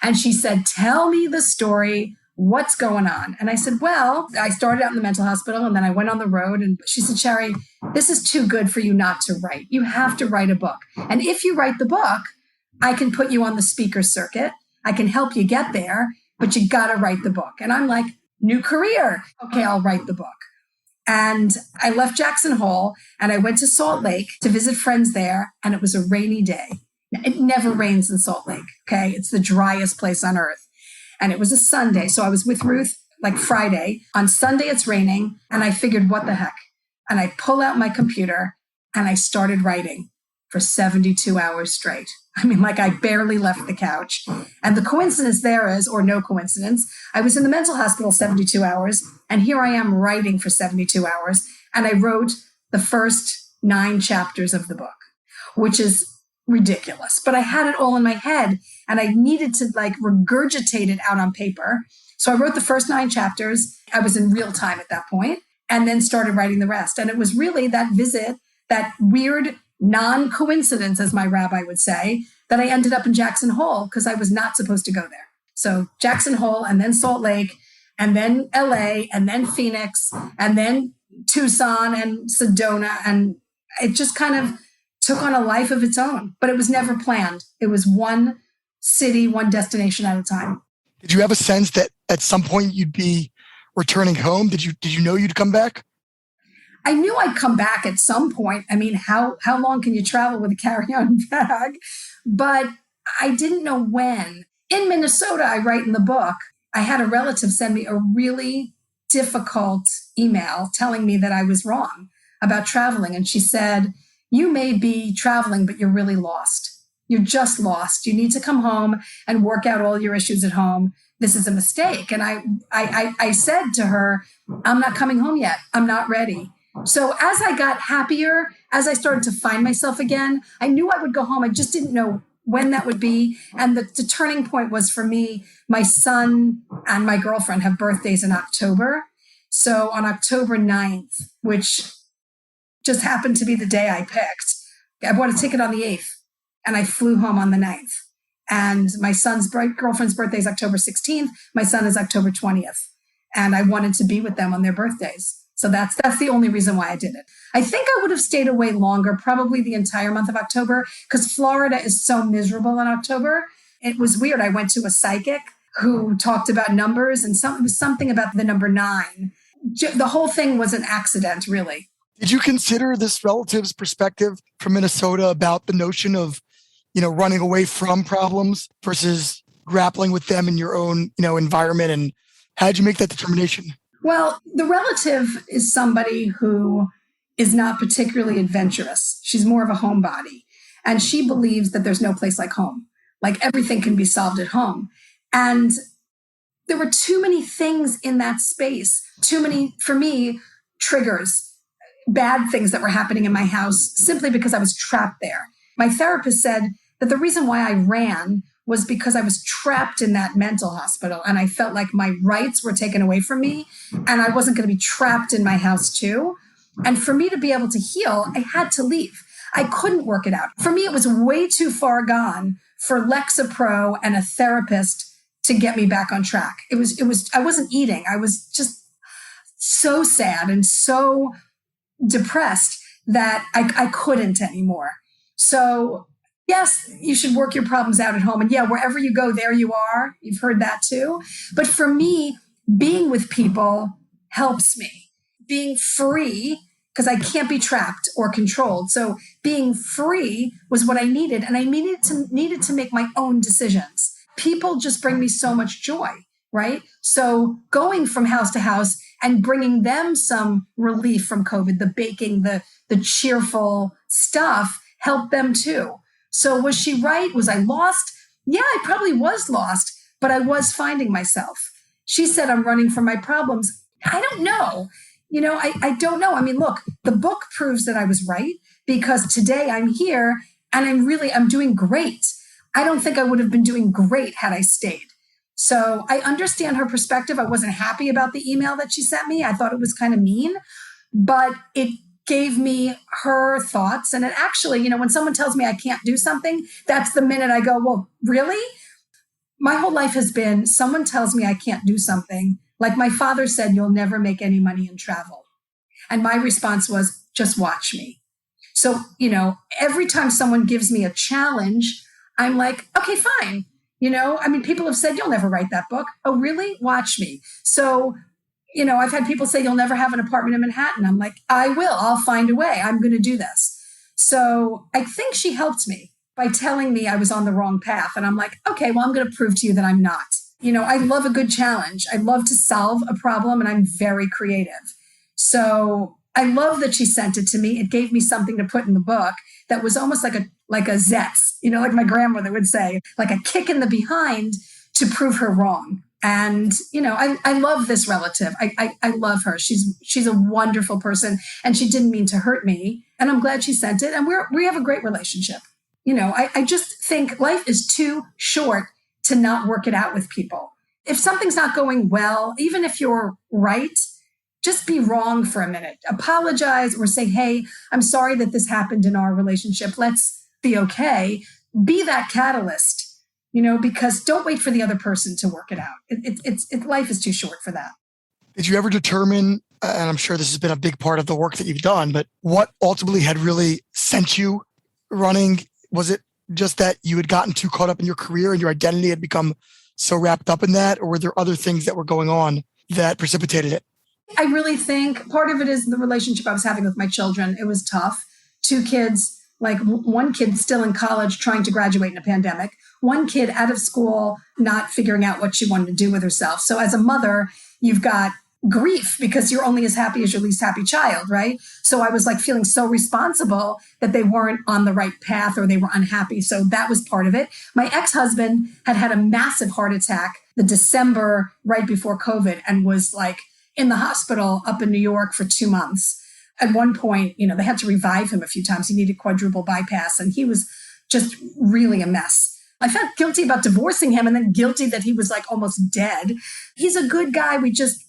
And she said, tell me the story. What's going on? And I said, well, I started out in the mental hospital and then I went on the road. And she said, Shari, this is too good for you not to write. You have to write a book. And if you write the book, I can put you on the speaker circuit. I can help you get there, but you got to write the book. And I'm like, new career. Okay, I'll write the book. And I left Jackson Hole and I went to Salt Lake to visit friends there. And it was a rainy day. It never rains in Salt Lake. Okay. It's the driest place on earth. And it was a Sunday. So I was with Ruth like Friday. On Sunday, it's raining. And I figured, what the heck? And I pull out my computer and I started writing for 72 hours straight. I mean, like I barely left the couch. And the coincidence there is, or no coincidence, I was in the mental hospital 72 hours, and here I am writing for 72 hours. And I wrote the first 9 chapters of the book, which is ridiculous. But I had it all in my head, and I needed to like regurgitate it out on paper. So I wrote the first 9 chapters. I was in real time at that point, and then started writing the rest. And it was really that visit, that weird non-coincidence, as my rabbi would say, that I ended up in Jackson Hole because I was not supposed to go there. So Jackson Hole, and then Salt Lake, and then LA, and then Phoenix, and then Tucson and Sedona. And it just kind of took on a life of its own, but it was never planned. It was one city, one destination at a time. Did you have a sense that at some point you'd be returning home? Did you know you'd come back? I knew I'd come back at some point. I mean, how long can you travel with a carry-on bag? But I didn't know when. In Minnesota, I write in the book, I had a relative send me a really difficult email telling me that I was wrong about traveling. And she said, you may be traveling, but you're really lost. You're just lost. You need to come home and work out all your issues at home. This is a mistake. And I said to her, I'm not coming home yet. I'm not ready. So as I got happier, as I started to find myself again, I knew I would go home. I just didn't know when that would be. And the turning point was for me, my son and my girlfriend have birthdays in October. So on October 9th, which just happened to be the day I picked, I bought a ticket on the 8th and I flew home on the 9th. And my son's girlfriend's birthday is October 16th. My son is October 20th. And I wanted to be with them on their birthdays. So that's the only reason why I did it. I think I would have stayed away longer, probably the entire month of October, because Florida is so miserable in October. It was weird. I went to a psychic who talked about numbers, and it was something about the number 9. The whole thing was an accident, really. Did you consider this relative's perspective from Minnesota about the notion of, running away from problems versus grappling with them in your own, environment? And how did you make that determination? Well, the relative is somebody who is not particularly adventurous. She's more of a homebody. And she believes that there's no place like home. Like everything can be solved at home. And there were too many things in that space, too many, for me, triggers, bad things that were happening in my house simply because I was trapped there. My therapist said that the reason why I ran was because I was trapped in that mental hospital and I felt like my rights were taken away from me and I wasn't going to be trapped in my house too. And for me to be able to heal, I had to leave. I couldn't work it out. For me, it was way too far gone for Lexapro and a therapist to get me back on track. I wasn't eating. I was just so sad and so depressed that I couldn't anymore. So yes, you should work your problems out at home. And yeah, wherever you go, there you are. You've heard that too. But for me, being with people helps me. Being free, because I can't be trapped or controlled. So being free was what I needed. And I needed to make my own decisions. People just bring me so much joy, right? So going from house to house and bringing them some relief from COVID, the baking, the cheerful stuff helped them too. So was she right? Was I lost? Yeah, I probably was lost, but I was finding myself. She said I'm running from my problems. I don't know. I don't know. I mean, look, the book proves that I was right because today I'm here and I'm doing great. I don't think I would have been doing great had I stayed. So I understand her perspective. I wasn't happy about the email that she sent me. I thought it was kind of mean, but it gave me her thoughts. And it actually, when someone tells me I can't do something, that's the minute I go, well, really? My whole life has been someone tells me I can't do something. Like my father said, you'll never make any money in travel. And my response was, just watch me. So, every time someone gives me a challenge, I'm like, okay, fine. People have said, you'll never write that book. Oh, really? Watch me. So, I've had people say, you'll never have an apartment in Manhattan. I'm like, I will. I'll find a way. I'm going to do this. So I think she helped me by telling me I was on the wrong path. And I'm like, okay, well, I'm going to prove to you that I'm not. I love a good challenge. I love to solve a problem and I'm very creative. So I love that she sent it to me. It gave me something to put in the book that was almost like a zets, like my grandmother would say, like a kick in the behind to prove her wrong. And, I love this relative. I love her. She's a wonderful person, and she didn't mean to hurt me. And I'm glad she sent it. And we have a great relationship. I just think life is too short to not work it out with people. If something's not going well, even if you're right, just be wrong for a minute. Apologize or say, hey, I'm sorry that this happened in our relationship. Let's be okay. Be that catalyst. Because don't wait for the other person to work it out. Life is too short for that. Did you ever determine, and I'm sure this has been a big part of the work that you've done, but what ultimately had really sent you running? Was it just that you had gotten too caught up in your career and your identity had become so wrapped up in that? Or were there other things that were going on that precipitated it? I really think part of it is the relationship I was having with my children. It was tough. 2 kids, like one kid still in college trying to graduate in a pandemic, one kid out of school, not figuring out what she wanted to do with herself. So as a mother, you've got grief because you're only as happy as your least happy child, right? So I was like feeling so responsible that they weren't on the right path or they were unhappy. So that was part of it. My ex-husband had a massive heart attack the December right before COVID and was like in the hospital up in New York for 2 months. At one point, they had to revive him a few times. He needed quadruple bypass and he was just really a mess. I felt guilty about divorcing him and then guilty that he was like almost dead. He's a good guy.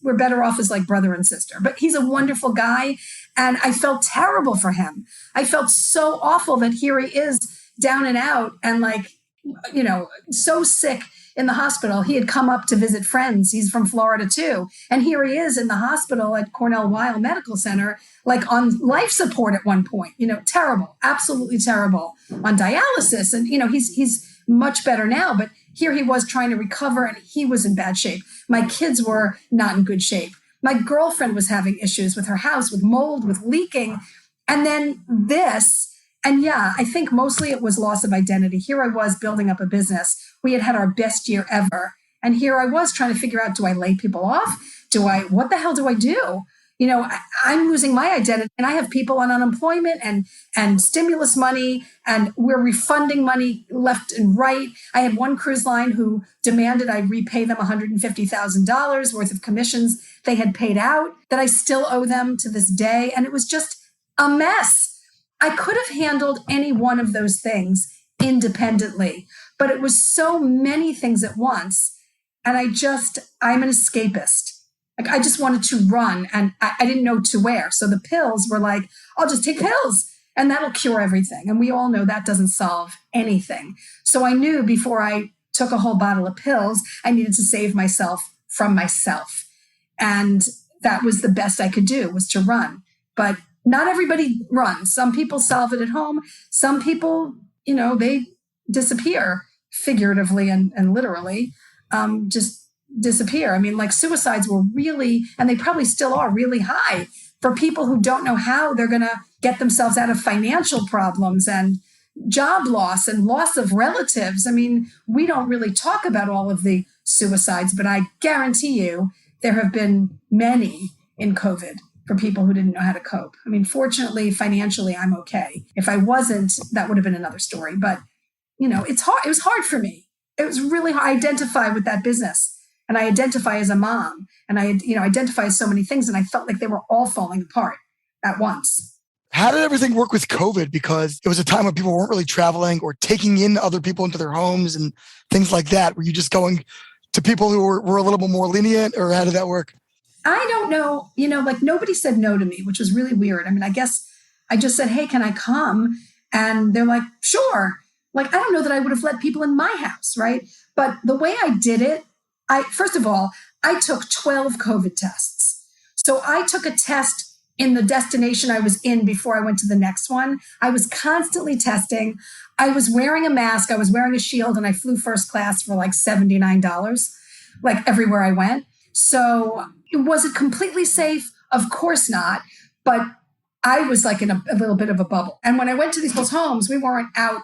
We're better off as like brother and sister, but he's a wonderful guy. And I felt terrible for him. I felt so awful that here he is down and out and like, so sick in the hospital. He had come up to visit friends. He's from Florida too. And here he is in the hospital at Cornell Weill Medical Center, like on life support at one point, terrible, absolutely terrible, on dialysis. And, he's much better now, but here he was trying to recover and he was in bad shape. My kids were not in good shape. My girlfriend was having issues with her house, with mold, with leaking. And then this, and yeah, I think mostly it was loss of identity. Here I was building up a business. We had our best year ever. And here I was trying to figure out, do I lay people off? What the hell do I do? I'm losing my identity and I have people on unemployment and stimulus money and we're refunding money left and right. I had one cruise line who demanded I repay them $150,000 worth of commissions they had paid out that I still owe them to this day. And it was just a mess. I could have handled any one of those things independently, but it was so many things at once. And I'm an escapist. Like I just wanted to run and I didn't know to where. So the pills were like, I'll just take pills and that'll cure everything. And we all know that doesn't solve anything. So I knew before I took a whole bottle of pills, I needed to save myself from myself. And that was the best I could do, was to run. But not everybody runs. Some people solve it at home. Some people, they disappear figuratively and literally, just disappear. I mean, like suicides were really, and they probably still are really high for people who don't know how they're going to get themselves out of financial problems and job loss and loss of relatives. I mean, we don't really talk about all of the suicides, but I guarantee you there have been many in COVID for people who didn't know how to cope. I mean, fortunately, financially, I'm okay. If I wasn't, that would have been another story. But, it's hard. It was hard for me. It was really hard. I identify with that business. And I identify as a mom and I, identify as so many things. And I felt like they were all falling apart at once. How did everything work with COVID? Because it was a time when people weren't really traveling or taking in other people into their homes and things like that. Were you just going to people who were a little bit more lenient, or how did that work? I don't know. Like nobody said no to me, which was really weird. I mean, I guess I just said, hey, can I come? And they're like, sure. Like, I don't know that I would have let people in my house, right? But the way I did it, first of all, I took 12 COVID tests. So I took a test in the destination I was in before I went to the next one. I was constantly testing. I was wearing a mask. I was wearing a shield and I flew first class for like $79, like everywhere I went. So was it completely safe? Of course not. But I was like in a little bit of a bubble. And when I went to these people's homes, we weren't out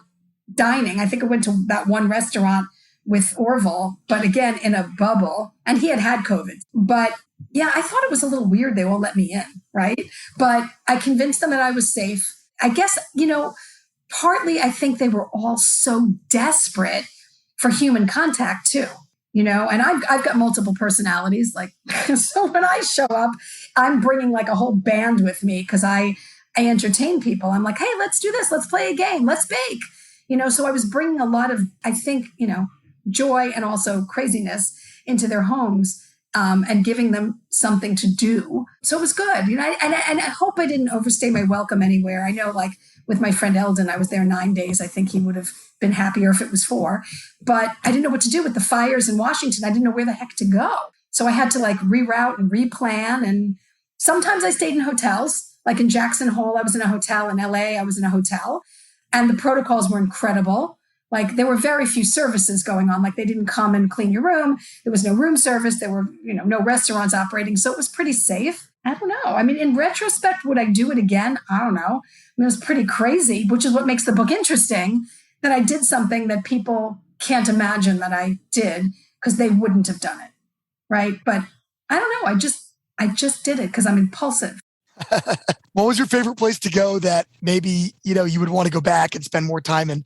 dining. I think I went to that one restaurant with Orville, but again, in a bubble. And he had COVID. But Yeah, I thought it was a little weird. They won't let me in, right? But I convinced them that I was safe. I guess, partly I think they were all so desperate for human contact too, and I've got multiple personalities. Like, so when I show up, I'm bringing like a whole band with me because I entertain people. I'm like, hey, let's do this. Let's play a game. Let's bake. So I was bringing a lot of, I think, joy and also craziness into their homes, and giving them something to do. So it was good. And I hope I didn't overstay my welcome anywhere. I know, like with my friend Eldon, I was there 9 days. I think he would have been happier if it was 4. But I didn't know what to do with the fires in Washington. I didn't know where the heck to go. So I had to like reroute and replan. And sometimes I stayed in hotels. Like in Jackson Hole, I was in a hotel. In LA, I was in a hotel. And the protocols were incredible. Like there were very few services going on. Like they didn't come and clean your room. There was no room service. There were, no restaurants operating. So it was pretty safe. I don't know. I mean, in retrospect, would I do it again? I don't know. I mean, it was pretty crazy, which is what makes the book interesting, that I did something that people can't imagine that I did because they wouldn't have done it. Right. But I don't know. I just did it because I'm impulsive. What was your favorite place to go that maybe, you would want to go back and spend more time in?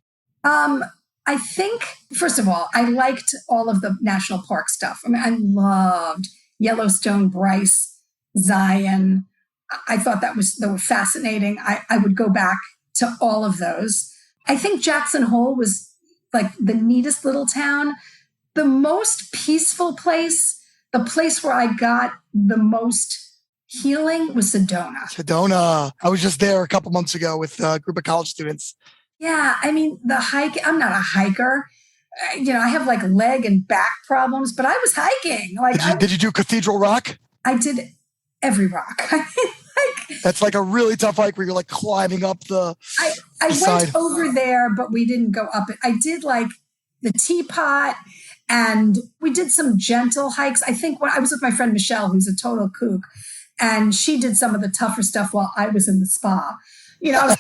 I think, first of all, I liked all of the national park stuff. I mean, I loved Yellowstone, Bryce, Zion. I thought they were fascinating. I would go back to all of those. I think Jackson Hole was like the neatest little town. The most peaceful place, the place where I got the most healing was Sedona. Sedona. I was just there a couple months ago with a group of college students. Yeah, I mean, the hike, I'm not a hiker. I have like leg and back problems, but I was hiking. Like, did you do Cathedral Rock? I did every rock. That's like a really tough hike where you're like climbing up the I side. Went over there, but we didn't go up it. I did like the Teapot, and we did some gentle hikes. I think when I was with my friend Michelle, who's a total kook, and she did some of the tougher stuff while I was in the spa. I was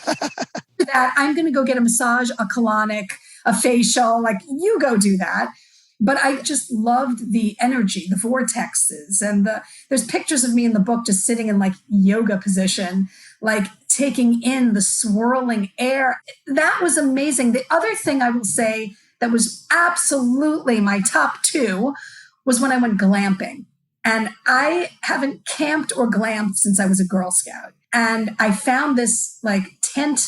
that I'm going to go get a massage, a colonic, a facial, like you go do that. But I just loved the energy, the vortexes, and there's pictures of me in the book just sitting in like yoga position, like taking in the swirling air. That was amazing. The other thing I will say that was absolutely my top 2 was when I went glamping. And I haven't camped or glamped since I was a Girl Scout. And I found this like tent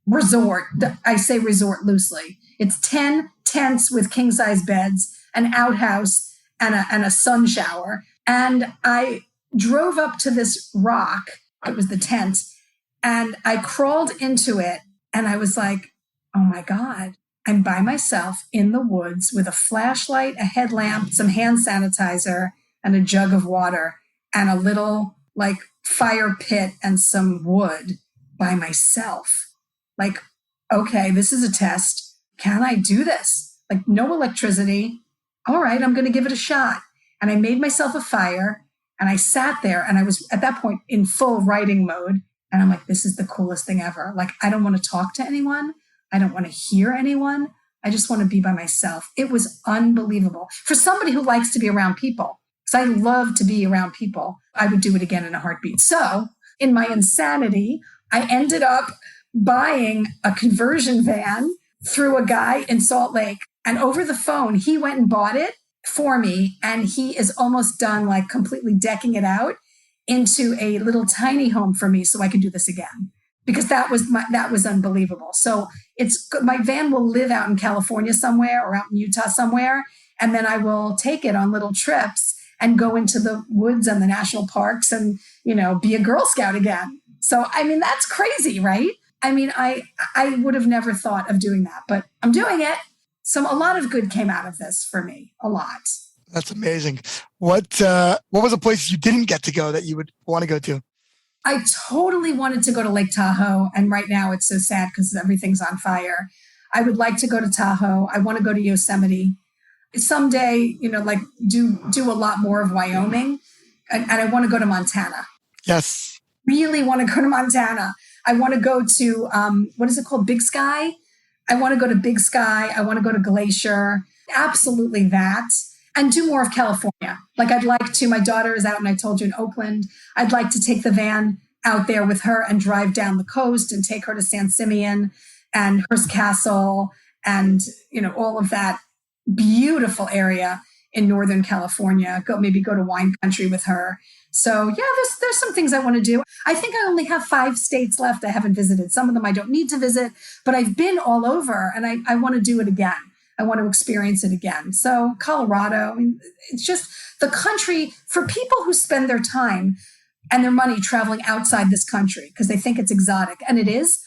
resort. I say resort loosely. It's 10 tents with king size beds, an outhouse, and a sun shower. And I drove up to this rock. It was the tent. And I crawled into it. And I was like, oh my God, I'm by myself in the woods with a flashlight, a headlamp, some hand sanitizer, and a jug of water, and a little like fire pit and some wood by myself. Like, okay, this is a test. Can I do this? Like, no electricity. All right, I'm going to give it a shot. And I made myself a fire, and I sat there, and I was at that point in full writing mode. And I'm like, this is the coolest thing ever. Like, I don't want to talk to anyone. I don't want to hear anyone. I just want to be by myself. It was unbelievable. For somebody who likes to be around people, because I love to be around people, I would do it again in a heartbeat. So in my insanity, I ended up buying a conversion van through a guy in Salt Lake. And over the phone, he went and bought it for me. And he is almost done, like completely decking it out into a little tiny home for me so I could do this again. Because that was unbelievable. So my van will live out in California somewhere or out in Utah somewhere. And then I will take it on little trips and go into the woods and the national parks and, be a Girl Scout again. So, I mean, that's crazy, right? I mean, I would have never thought of doing that, but I'm doing it. So a lot of good came out of this for me, a lot. That's amazing. What was a place you didn't get to go that you would want to go to? I totally wanted to go to Lake Tahoe. And right now it's so sad because everything's on fire. I would like to go to Tahoe. I want to go to Yosemite. Someday, like do a lot more of Wyoming. And I want to go to Montana. Yes. Really want to go to Montana. I want to go to, what is it called? Big Sky. I want to go to Big Sky. I want to go to Glacier. Absolutely that. and do more of California. Like I'd like to, my daughter is out and I told you in Oakland, I'd like to take the van out there with her and drive down the coast and take her to San Simeon and Hearst Castle and, all of that beautiful area in Northern California. Maybe go to wine country with her. So yeah, there's some things I want to do. I think I only have 5 states left I haven't visited. Some of them I don't need to visit, but I've been all over and I want to do it again. I want to experience it again. So Colorado, it's just the country for people who spend their time and their money traveling outside this country because they think it's exotic. And it is.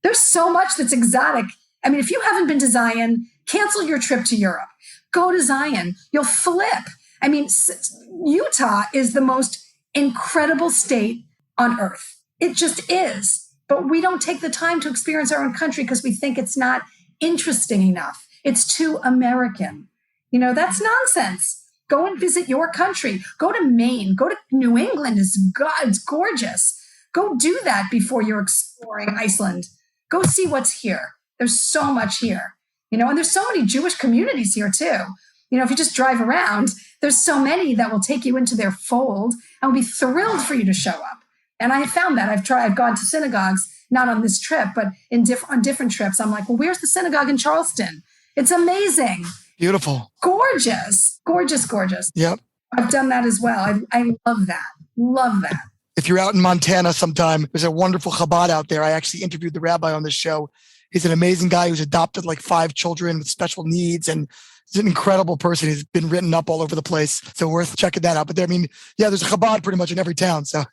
There's so much that's exotic. If you haven't been to Zion, cancel your trip to Europe. Go to Zion. You'll flip. Utah is the most incredible state on earth. It just is. But we don't take the time to experience our own country because we think it's not interesting enough. It's too American. That's nonsense. Go and visit your country. Go to Maine. Go to New England. It's gorgeous. Go do that before you're exploring Iceland. Go see what's here. There's so much here. And there's so many Jewish communities here too. If you just drive around, there's so many that will take you into their fold and will be thrilled for you to show up. And I have found that. I've gone to synagogues, not on this trip, but on different trips. I'm like, well, where's the synagogue in Charleston? It's amazing. Beautiful. Gorgeous. Gorgeous, gorgeous. Yep. I've done that as well. I love that. Love that. If you're out in Montana sometime, there's a wonderful Chabad out there. I actually interviewed the rabbi on this show. He's an amazing guy who's adopted like 5 children with special needs, and he's an incredible person. He's been written up all over the place. So worth checking that out. But there's a Chabad pretty much in every town. So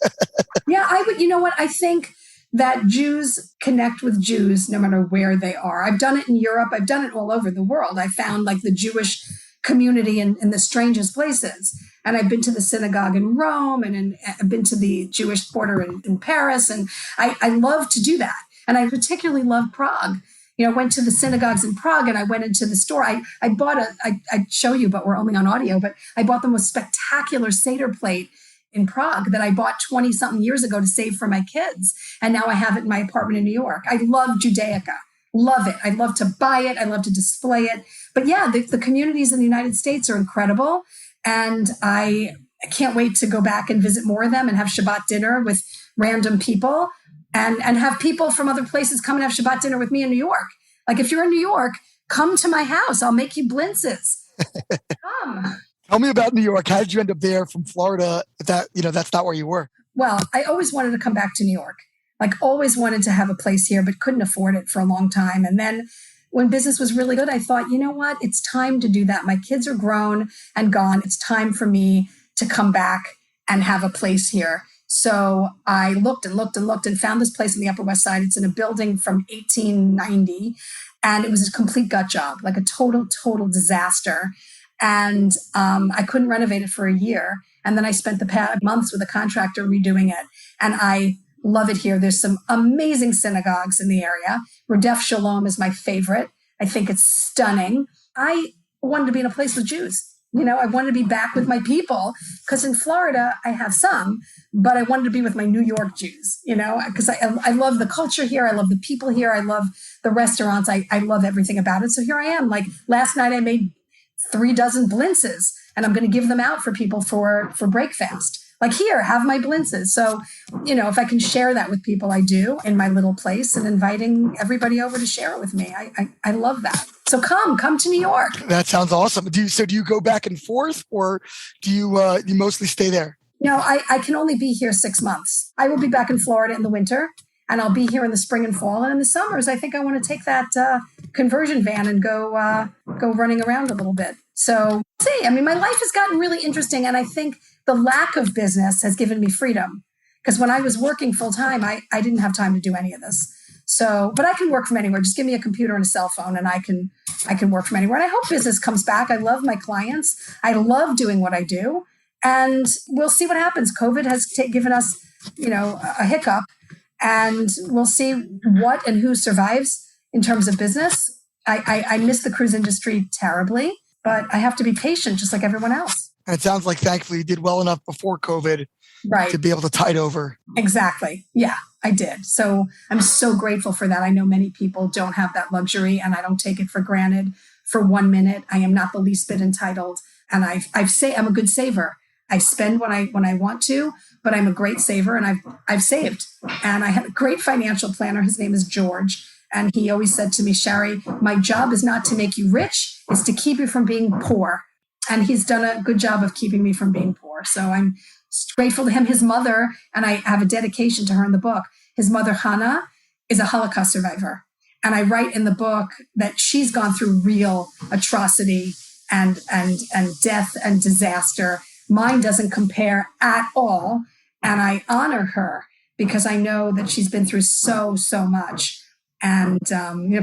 yeah, I would, I think that Jews connect with Jews no matter where they are. I've done it in Europe. I've done it all over the world. I found like the Jewish community in the strangest places. And I've been to the synagogue in Rome and I've been to the Jewish quarter in Paris. And I love to do that. And I particularly love Prague. I went to the synagogues in Prague and I went into the store. I bought I'd show you, but we're only on audio, but I bought the most spectacular Seder plate in Prague that I bought 20 something years ago to save for my kids. And now I have it in my apartment in New York. I love Judaica. Love it. I love to buy it. I love to display it. But yeah, the communities in the United States are incredible. And I can't wait to go back and visit more of them and have Shabbat dinner with random people and have people from other places come and have Shabbat dinner with me in New York. Like if you're in New York, come to my house. I'll make you blintzes. Come. Tell me about New York. How did you end up there from Florida? That's not where you were. Well, I always wanted to come back to New York. Like always wanted to have a place here, but couldn't afford it for a long time. And then when business was really good, I thought, you know what? It's time to do that. My kids are grown and gone. It's time for me to come back and have a place here. So I looked and found this place on the Upper West Side. It's in a building from 1890. And it was a complete gut job, like a total disaster. And I couldn't renovate it for a year. And then I spent the past months with a contractor redoing it. And I love it here. There's some amazing synagogues in the area. Rodef Shalom is my favorite. I think it's stunning. I wanted to be in a place with Jews. I wanted to be back with my people because in Florida, I have some, but I wanted to be with my New York Jews, because I love the culture here. I love the people here. I love the restaurants. I love everything about it. So here I am. Like last night, I made 3 dozen blintzes and I'm going to give them out for people for breakfast. Like here, have my blintzes. So, if I can share that with people, I do in my little place and inviting everybody over to share it with me. I love that. So come to New York. That sounds awesome. Do you go back and forth or do you mostly stay there? No, I can only be here 6 months. I will be back in Florida in the winter and I'll be here in the spring and fall. And in the summers, I think I want to take that conversion van and go running around a little bit. So see, my life has gotten really interesting. And I think the lack of business has given me freedom because when I was working full time, I didn't have time to do any of this. So, but I can work from anywhere. Just give me a computer and a cell phone and I can work from anywhere. And I hope business comes back. I love my clients. I love doing what I do. And we'll see what happens. COVID has given us, a hiccup and we'll see what and who survives in terms of business. I miss the cruise industry terribly, but I have to be patient just like everyone else. And it sounds like, thankfully, you did well enough before COVID to be able to tide over. Exactly. Yeah, I did. So I'm so grateful for that. I know many people don't have that luxury and I don't take it for granted for 1 minute. I am not the least bit entitled. And I'm a good saver. I spend when I want to, but I'm a great saver, and I've saved. And I have a great financial planner. His name is George. And he always said to me, Shari, my job is not to make you rich, it's to keep you from being poor. And he's done a good job of keeping me from being poor. So I'm grateful to him. His mother, and I have a dedication to her in the book, his mother, Hannah, is a Holocaust survivor. And I write in the book that she's gone through real atrocity and death and disaster. Mine doesn't compare at all. And I honor her because I know that she's been through so much. And,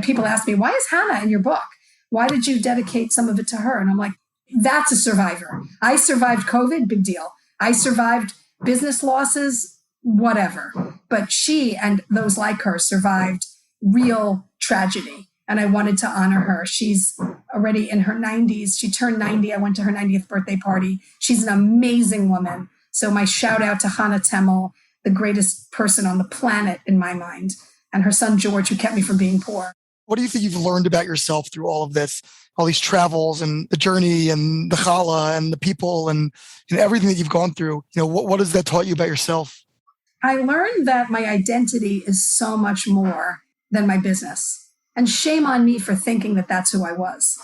people ask me, why is Hannah in your book? Why did you dedicate some of it to her? And I'm like, that's a survivor. I survived COVID, big deal. I survived business losses, whatever. But she and those like her survived real tragedy. And I wanted to honor her. She's already in her 90s. She turned 90. I went to her 90th birthday party. She's an amazing woman. So my shout out to Hannah Temmel, the greatest person on the planet in my mind, and her son, George, who kept me from being poor. What do you think you've learned about yourself through all of this, all these travels and the journey and the challah and the people and everything that you've gone through? What has that taught you about yourself? I learned that my identity is so much more than my business. And shame on me for thinking that that's who I was,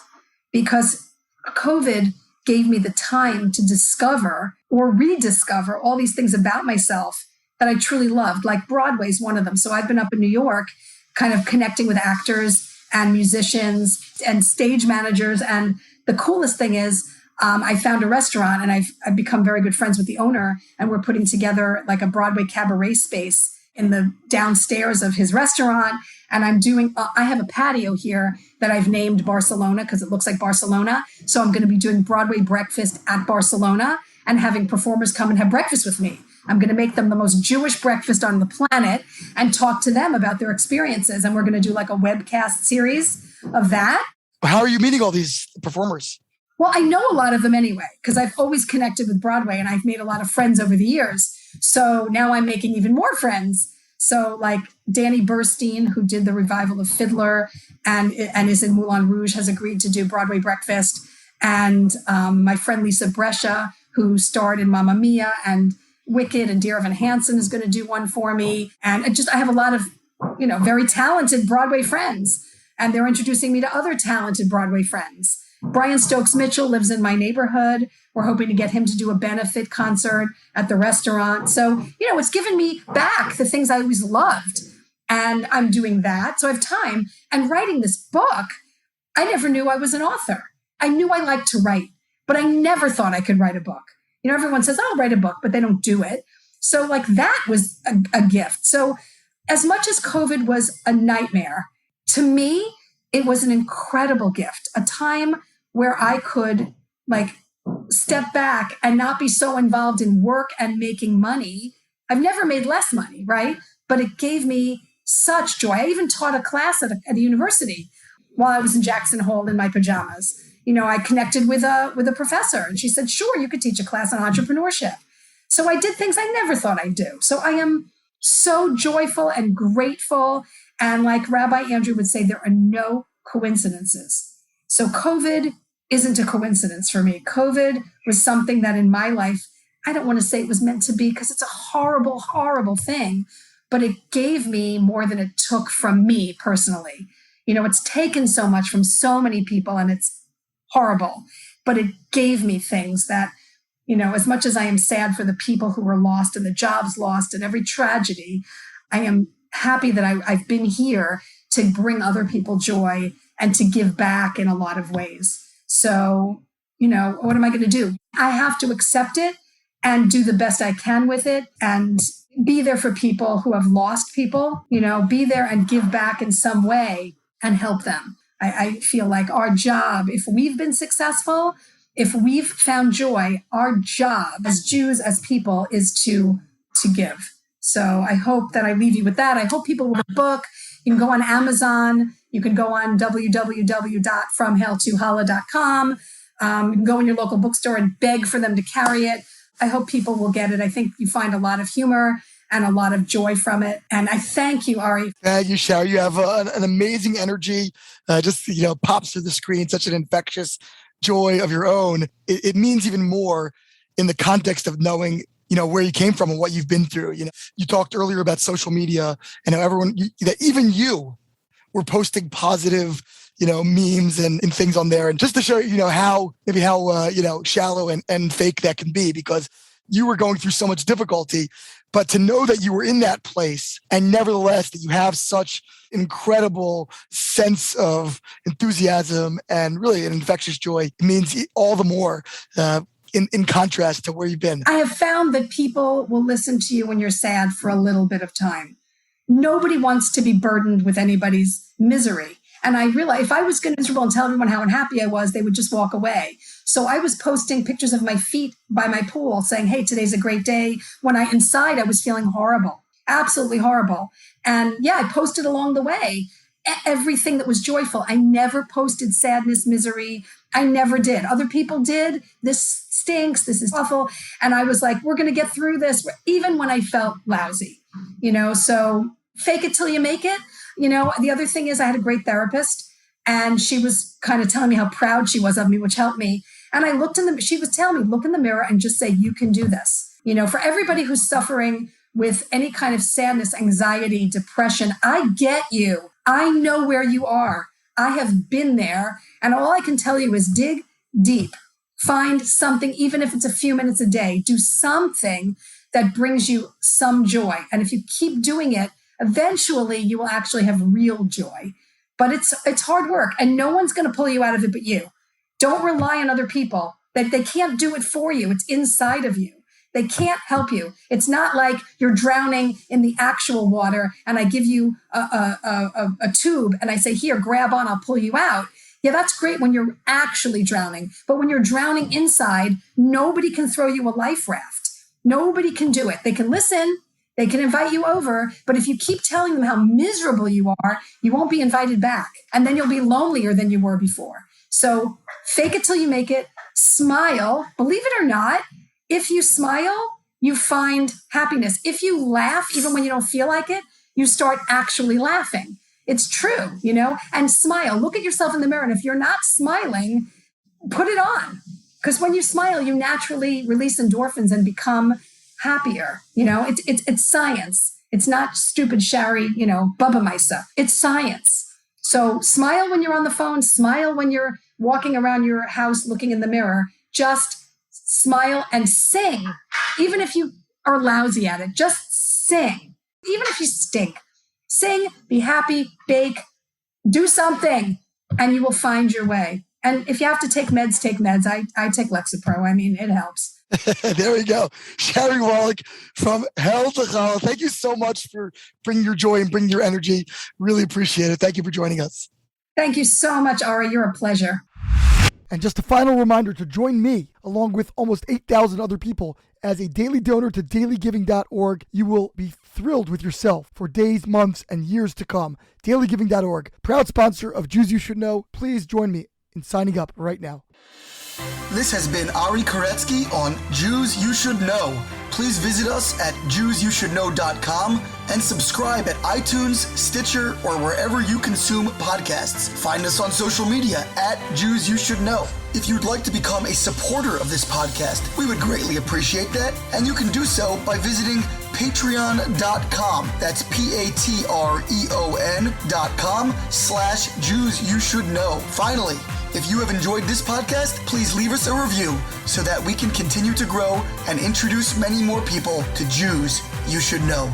because COVID gave me the time to discover or rediscover all these things about myself that I truly loved. Like Broadway is one of them. So I've been up in New York kind of connecting with actors and musicians and stage managers. And the coolest thing is I found a restaurant, and I've become very good friends with the owner, and we're putting together like a Broadway cabaret space in the downstairs of his restaurant. And I have a patio here that I've named Barcelona because it looks like Barcelona. So I'm going to be doing Broadway breakfast at Barcelona and having performers come and have breakfast with me. I'm going to make them the most Jewish breakfast on the planet and talk to them about their experiences. And we're going to do like a webcast series of that. How are you meeting all these performers? Well, I know a lot of them anyway, because I've always connected with Broadway and I've made a lot of friends over the years. So now I'm making even more friends. So like Danny Burstein, who did the revival of Fiddler and is in Moulin Rouge, has agreed to do Broadway breakfast. And my friend Lisa Brescia, who starred in Mamma Mia and Wicked, and Dear Evan Hansen is going to do one for me. And I have a lot of, very talented Broadway friends, and they're introducing me to other talented Broadway friends. Brian Stokes Mitchell lives in my neighborhood. We're hoping to get him to do a benefit concert at the restaurant. So, it's given me back the things I always loved. And I'm doing that. So I have time. And writing this book, I never knew I was an author. I knew I liked to write, but I never thought I could write a book. Everyone says, I'll write a book, but they don't do it. So like that was a gift. So as much as COVID was a nightmare, to me, it was an incredible gift, a time where I could step back and not be so involved in work and making money. I've never made less money, right? But it gave me such joy. I even taught a class at a university while I was in Jackson Hole in my pajamas. I connected with a professor, and she said, sure, you could teach a class on entrepreneurship. So I did things I never thought I'd do. So I am so joyful and grateful. And like Rabbi Andrew would say, there are no coincidences. So COVID isn't a coincidence for me. COVID was something that in my life, I don't want to say it was meant to be because it's a horrible, horrible thing, but it gave me more than it took from me personally. It's taken so much from so many people, and it's horrible, but it gave me things that, as much as I am sad for the people who were lost and the jobs lost and every tragedy, I am happy that I've been here to bring other people joy and to give back in a lot of ways. So, what am I going to do? I have to accept it and do the best I can with it and be there for people who have lost people, be there and give back in some way and help them. I feel like our job, if we've been successful, if we've found joy, our job as Jews, as people, is to give. So I hope that I leave you with that. I hope people will read the book. You can go on Amazon. You can go on www.fromhelltohallah.com. You can go in your local bookstore and beg for them to carry it. I hope people will get it. I think you find a lot of humor and a lot of joy from it. And I thank you, Ari. Thank you, Shari. You have an amazing energy, just pops through the screen, such an infectious joy of your own, it means even more in the context of knowing, where you came from and what you've been through. You talked earlier about social media and how that even you were posting positive, memes and things on there. And just to show you, how shallow and fake that can be, because you were going through so much difficulty, but to know that you were in that place and nevertheless that you have such incredible sense of enthusiasm and really an infectious joy, it means all the more in contrast to where you've been. I have found that people will listen to you when you're sad for a little bit of time. Nobody wants to be burdened with anybody's misery. And I realized if I was going to be miserable and tell everyone how unhappy I was, they would just walk away. So I was posting pictures of my feet by my pool saying, hey, today's a great day. When inside, I was feeling horrible, absolutely horrible. And I posted along the way everything that was joyful. I never posted sadness, misery. I never did. Other people did. This stinks. This is awful. And I was like, we're going to get through this, even when I felt lousy, so fake it till you make it. The other thing is I had a great therapist and she was kind of telling me how proud she was of me, which helped me. And I she was telling me, look in the mirror and just say, you can do this. For everybody who's suffering with any kind of sadness, anxiety, depression, I get you. I know where you are. I have been there. And all I can tell you is dig deep, find something, even if it's a few minutes a day, do something that brings you some joy. And if you keep doing it, eventually you will actually have real joy. But it's hard work and no one's going to pull you out of it but you. Don't rely on other people. They can't do it for you. It's inside of you. They can't help you. It's not like you're drowning in the actual water and I give you a tube and I say, here, grab on, I'll pull you out. Yeah, that's great when you're actually drowning. But when you're drowning inside, nobody can throw you a life raft. Nobody can do it. They can listen. They can invite you over. But if you keep telling them how miserable you are, you won't be invited back. And then you'll be lonelier than you were before. So fake it till you make it. Smile. Believe it or not, if you smile, you find happiness. If you laugh, even when you don't feel like it, you start actually laughing. It's true, and smile. Look at yourself in the mirror. And if you're not smiling, put it on. Because when you smile, you naturally release endorphins and become happier. It's science. It's not stupid Shari, Bubba Misa. It's science. So smile when you're on the phone. Smile when you're walking around your house looking in the mirror. Just smile and sing. Even if you are lousy at it, just sing. Even if you stink. Sing, be happy, bake, do something, and you will find your way. And if you have to take meds, take meds. I take Lexapro. I mean, it helps. There we go. Shari Wallack from Hell to Challah. Thank you so much for bringing your joy and bringing your energy. Really appreciate it. Thank you for joining us. Thank you so much, Ari. You're a pleasure. And just a final reminder to join me, along with almost 8,000 other people, as a daily donor to dailygiving.org. You will be thrilled with yourself for days, months, and years to come. Dailygiving.org, proud sponsor of Jews You Should Know. Please join me in signing up right now. This has been Ari Koretsky on Jews You Should Know. Please visit us at JewsYouShouldKnow.com and subscribe at iTunes, Stitcher, or wherever you consume podcasts. Find us on social media at Jews You Should Know. If you'd like to become a supporter of this podcast, we would greatly appreciate that, and you can do so by visiting patreon.com. That's patreon.com/Jews You Should Know. Finally, if you have enjoyed this podcast, please leave us a review so that we can continue to grow and introduce many more people to Jews You Should Know.